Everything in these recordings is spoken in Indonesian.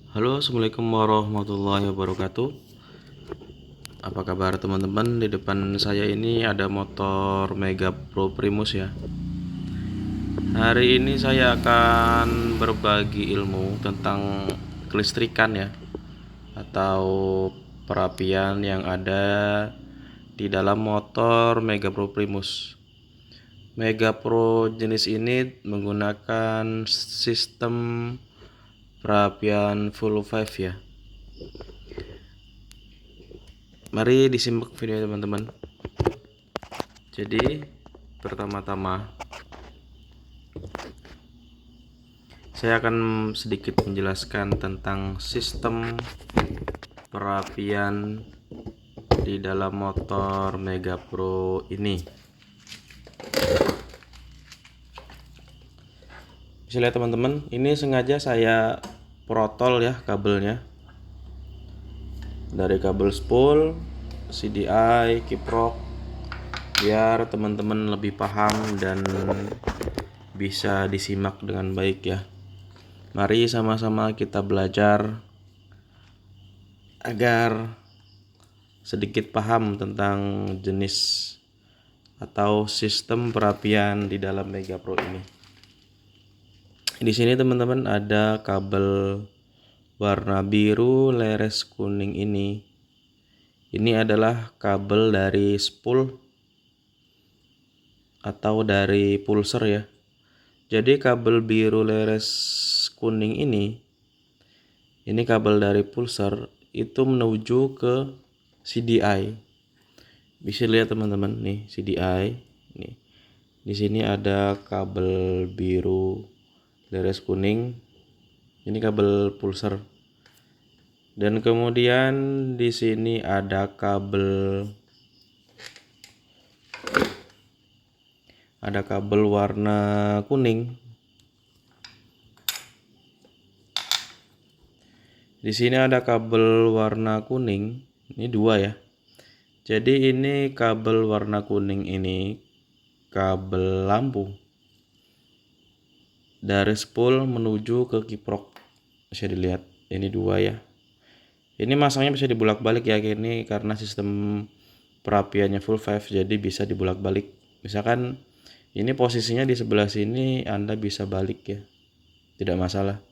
Halo, assalamualaikum warahmatullahi wabarakatuh. Apa kabar teman-teman? Di depan saya ini ada motor Mega Pro Primus ya. Hari ini saya akan berbagi ilmu tentang kelistrikan ya, atau perapian yang ada di dalam motor Mega Pro Primus. Mega Pro jenis ini menggunakan sistem perapian full 5 ya. Mari disimak video teman-teman. Jadi pertama-tama saya akan sedikit menjelaskan tentang sistem perapian di dalam motor Mega Pro ini. Bisa lihat teman-teman, ini sengaja saya protol ya kabelnya, dari kabel spool, CDI, kiprok, biar teman-teman lebih paham dan bisa disimak dengan baik ya. Mari sama-sama kita belajar agar sedikit paham tentang jenis atau sistem perapian di dalam Mega Pro ini. Di sini teman-teman ada kabel warna biru leres kuning ini. Ini adalah kabel dari spool atau dari pulser ya. Jadi kabel biru leres kuning ini kabel dari pulser itu menuju ke CDI. Bisa lihat teman-teman nih CDI. Nih. Di sini ada kabel biru leres kuning. Ini kabel pulser. Dan kemudian di sini ada kabel warna kuning. Di sini ada kabel warna kuning. Ini dua ya. Jadi ini kabel warna kuning ini kabel lampu dari spool menuju ke kiprok. Bisa dilihat ini dua ya. Ini masangnya bisa dibolak-balik ya, ini karena sistem perapiannya full 5 jadi bisa dibolak-balik. Misalkan ini posisinya di sebelah sini, Anda bisa balik ya, tidak masalah.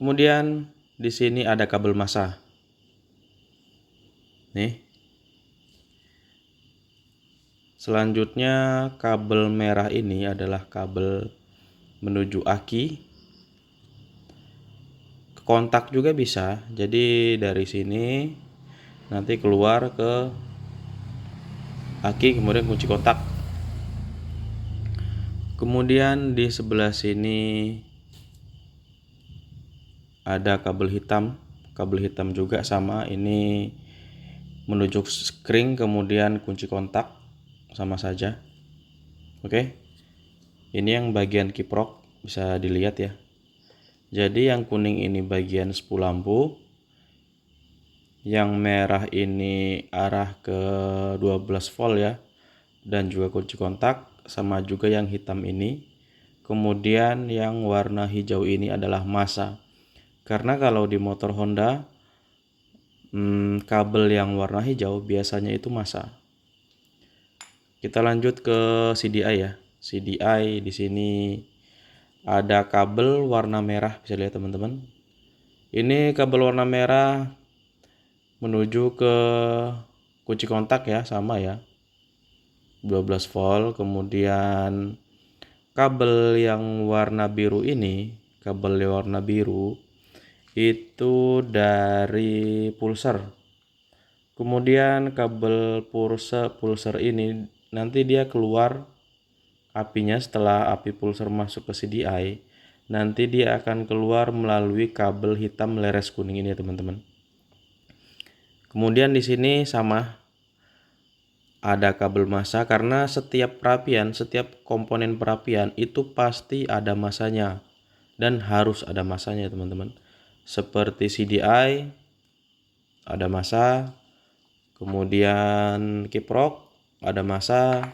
Kemudian di sini ada kabel massa. Nih. Selanjutnya kabel merah ini adalah kabel menuju aki. Kontak juga bisa. Jadi dari sini nanti keluar ke aki, kemudian kunci kontak. Kemudian di sebelah sini ada kabel hitam. Kabel hitam juga sama, ini menuju skring, kemudian kunci kontak sama saja. Oke. Ini yang bagian kiprok, bisa dilihat ya. Jadi yang kuning ini bagian spool lampu, yang merah ini arah ke 12 volt ya, dan juga kunci kontak, sama juga yang hitam ini. Kemudian yang warna hijau ini adalah massa. Karena kalau di motor Honda kabel yang warna hijau biasanya itu massa. Kita lanjut ke CDI ya. CDI di sini ada kabel warna merah, bisa lihat teman-teman. Ini kabel warna merah menuju ke kunci kontak ya, sama ya, 12 volt. Kemudian kabel yang warna biru ini, kabel warna biru itu dari pulser. Kemudian kabel pulser ini nanti dia keluar apinya setelah api pulser masuk ke CDI. Nanti dia akan keluar melalui kabel hitam leres kuning ini ya teman-teman. Kemudian di sini sama ada kabel massa, karena setiap perapian, setiap komponen perapian itu pasti ada massanya dan harus ada massanya teman-teman. Seperti CDI ada massa, kemudian kiprok ada massa,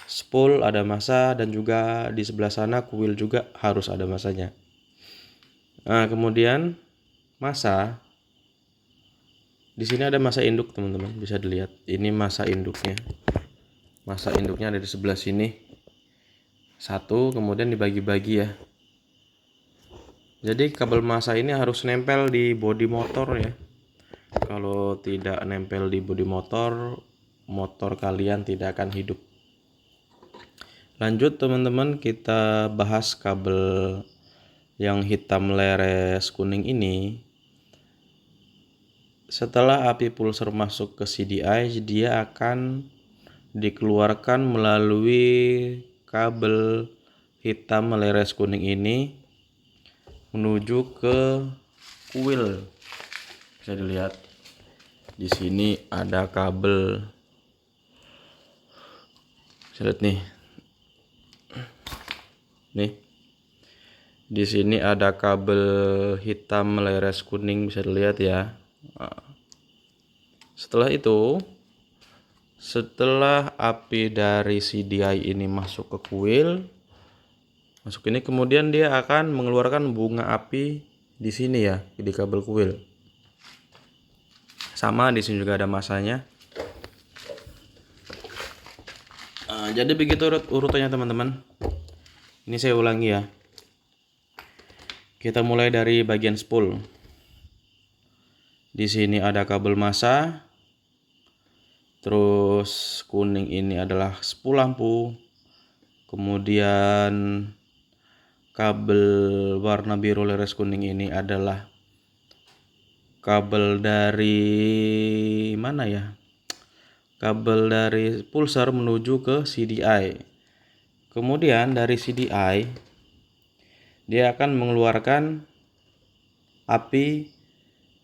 spool ada massa, dan juga di sebelah sana kuil juga harus ada massanya. Nah, kemudian masa di sini ada masa induk teman-teman, bisa dilihat. Ini masa induknya. Masa induknya ada di sebelah sini. Satu, kemudian dibagi-bagi ya. Jadi kabel masa ini harus nempel di bodi motor ya. Kalau tidak nempel di bodi motor, motor kalian tidak akan hidup. Lanjut teman-teman, kita bahas kabel yang hitam leres kuning ini. Setelah api pulser masuk ke CDI, dia akan dikeluarkan melalui kabel hitam leres kuning ini menuju ke kuil. Bisa dilihat di sini ada kabel. Bisa lihat nih. Nih. Di sini ada kabel hitam leres kuning, bisa dilihat ya. Setelah itu, setelah api dari CDI ini masuk ke kuil, masuk ini, kemudian dia akan mengeluarkan bunga api di sini ya, di kabel kuil. Sama di sini juga ada masanya. Jadi begitu urutannya teman-teman. Ini saya ulangi ya. Kita mulai dari bagian spool. Di sini ada kabel massa. Terus kuning ini adalah spool lampu. Kemudian kabel warna biru leres kuning ini adalah kabel dari mana ya? Kabel dari pulsar menuju ke CDI. Kemudian dari CDI dia akan mengeluarkan api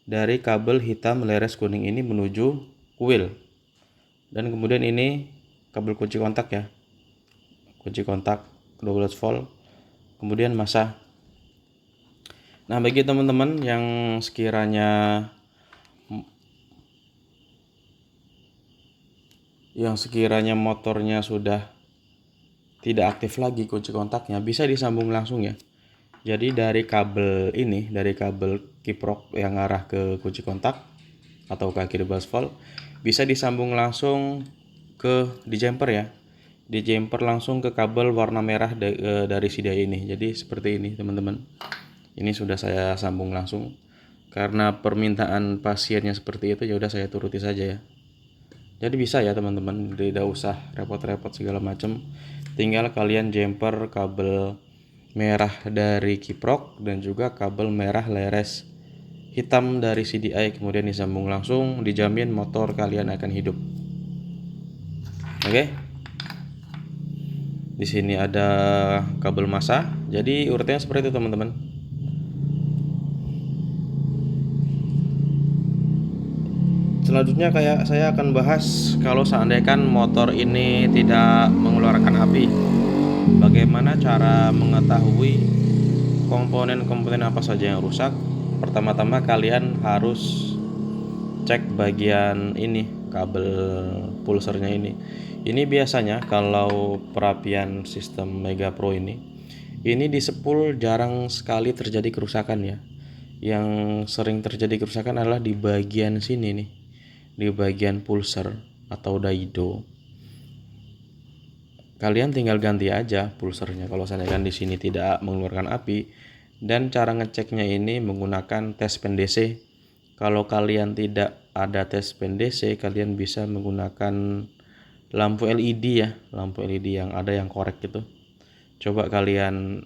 dari kabel hitam leres kuning ini menuju kuil. Dan kemudian ini kabel kunci kontak ya. Kunci kontak 12 volt. Kemudian massa. Nah, bagi teman-teman yang sekiranya motornya sudah tidak aktif lagi kunci kontaknya, bisa disambung langsung ya. Jadi dari kabel ini, dari kabel kiprok yang arah ke kunci kontak atau kaki 12 volt, bisa disambung langsung di jumper ya. Di jumper langsung ke kabel warna merah dari CDI ini. Jadi seperti ini teman-teman. Ini sudah saya sambung langsung. Karena permintaan pasiennya seperti itu, ya udah saya turuti saja ya. Jadi bisa ya teman-teman, tidak usah repot-repot segala macam. Tinggal kalian jumper kabel merah dari kiprok dan juga kabel merah leres hitam dari CDI, kemudian disambung langsung, dijamin motor kalian akan hidup. Oke. Di sini ada kabel massa. Jadi urutannya seperti itu teman-teman. Selanjutnya saya akan bahas kalau seandainya motor ini tidak mengeluarkan api. Bagaimana cara mengetahui komponen-komponen apa saja yang rusak? Pertama-tama kalian harus cek bagian ini, kabel pulsernya ini. Ini biasanya kalau perapian sistem Mega Pro ini di spool jarang sekali terjadi kerusakan ya. Yang sering terjadi kerusakan adalah di bagian sini nih, di bagian pulser atau diodo. Kalian tinggal ganti aja pulsernya kalau seandainya di sini tidak mengeluarkan api. Dan cara ngeceknya ini menggunakan tes pen DC. Kalau kalian tidak ada tes pen DC, kalian bisa menggunakan lampu LED ya, lampu LED yang ada yang korek gitu. Coba kalian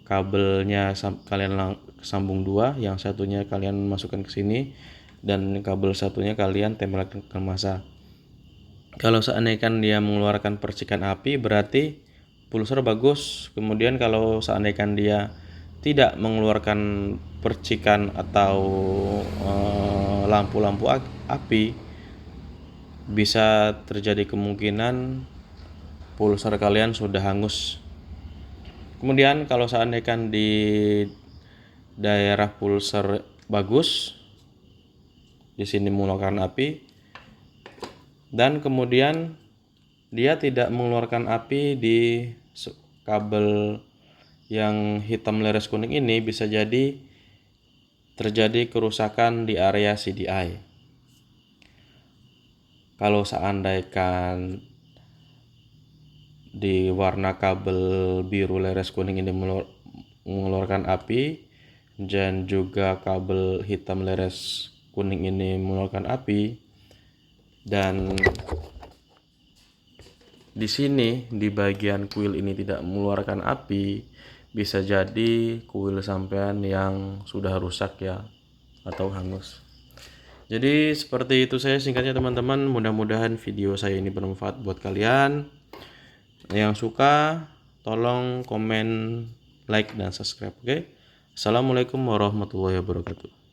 kabelnya kalian sambung dua, yang satunya kalian masukkan ke sini dan kabel satunya kalian tempelkan ke massa. Kalau seandainya dia mengeluarkan percikan api, berarti pulser bagus. Kemudian kalau seandainya dia tidak mengeluarkan percikan atau lampu-lampu api, bisa terjadi kemungkinan pulser kalian sudah hangus. Kemudian kalau seandainya di daerah pulser bagus, di sini mengeluarkan api, dan kemudian dia tidak mengeluarkan api di kabel yang hitam leres kuning ini bisa jadi terjadi kerusakan di area CDI. Kalau seandainya di warna kabel biru leres kuning ini mengeluarkan api dan juga kabel hitam leres kuning ini mengeluarkan api, dan di sini di bagian kuil ini tidak mengeluarkan api, bisa jadi kuil sampean yang sudah rusak ya, atau hangus. Jadi seperti itu saya singkatnya teman-teman. Mudah-mudahan video saya ini bermanfaat buat kalian. Yang suka tolong komen, like, dan subscribe. Oke. Assalamualaikum warahmatullahi wabarakatuh.